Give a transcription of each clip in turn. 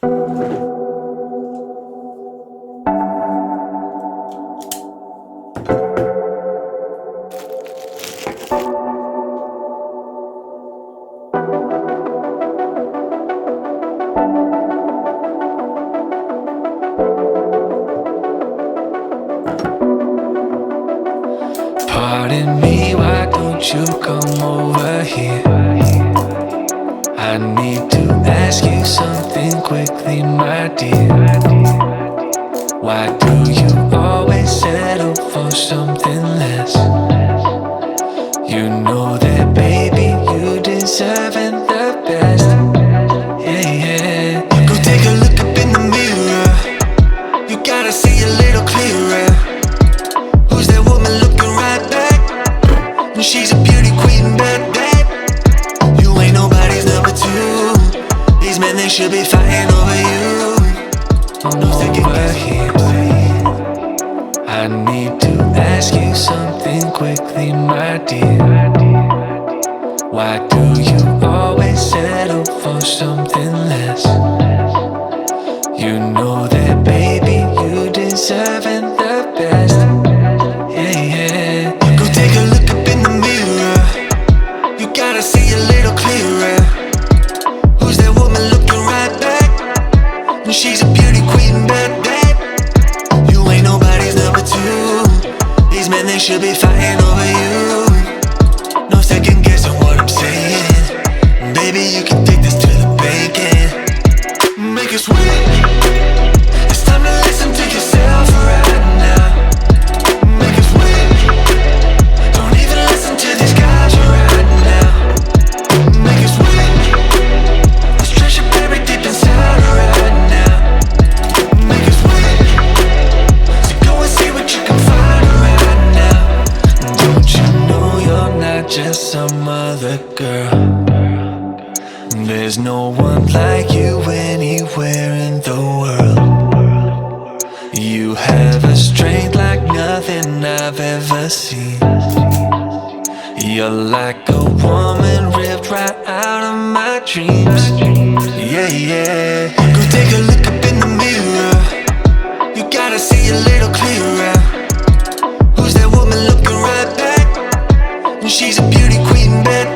Pardon me, why don't you come over here? I need to ask you something quickly, my dear. Why do you always settle for something less? You know that, baby, you deserving the best. Yeah, yeah. Go take a look up in the mirror. You gotta see a little clearer. Who's that woman looking right back? And she's a beauty queen, bad. You ain't nobody's number two. These men, they should be fighting over you. I'm over here. I need to ask you something quickly, my dear. Why do you always settle for something less? You know that, baby, you deserving the best. Yeah, yeah. Go take a look up in the mirror. You gotta see a little clearer. Who's that woman looking right back? And she's a beauty queen, bad. You ain't nobody's number two. These men, they should be fighting over you. No second guessing what I'm saying. Baby, you can take this to the bank and make it sweet. It's time to listen to yourself right now. Make it sweet. Don't even listen to these guys right now. Make it sweet. Let's treasure buried deep inside right now. Make it sweet. So go and see what you can find right now. Don't you know you're not just some other girl? There's no one like you anywhere in the world. You have a strength like nothing I've ever seen. You're like a woman ripped right out of my dreams. Yeah, yeah. Go take a look up in the mirror. You gotta see a little clearer. Who's that woman looking right back? And she's a beauty queen, bad.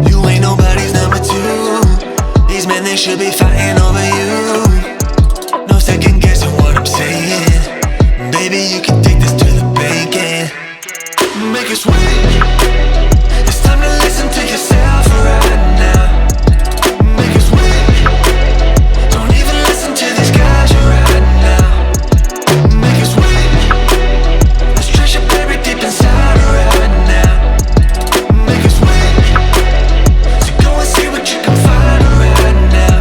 You ain't nobody's number two. These men, they should be fighting over you. No second guessing what I'm saying. Baby, you can take this to the bank and make it sweet. It's time to listen to yourself right now. Make it sweet. Don't even listen to these guys right now. Make it sweet. Let's treasure buried deep inside right now. Make it sweet. So go and see what you can find right now.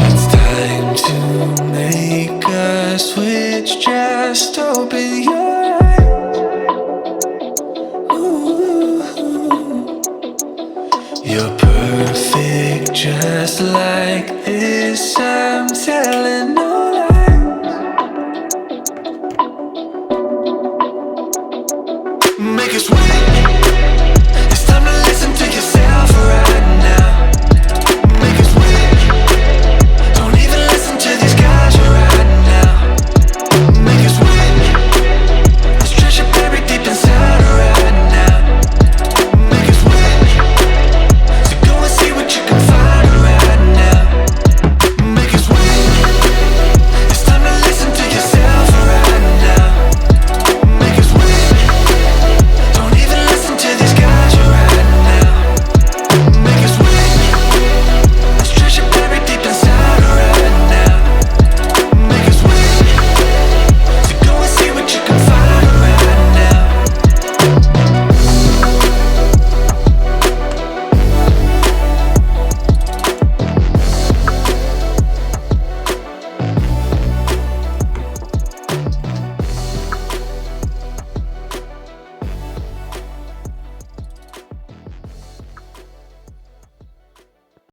It's time to make a switch. Just open your eyes. Ooh. You're perfect just like this, I'm telling all.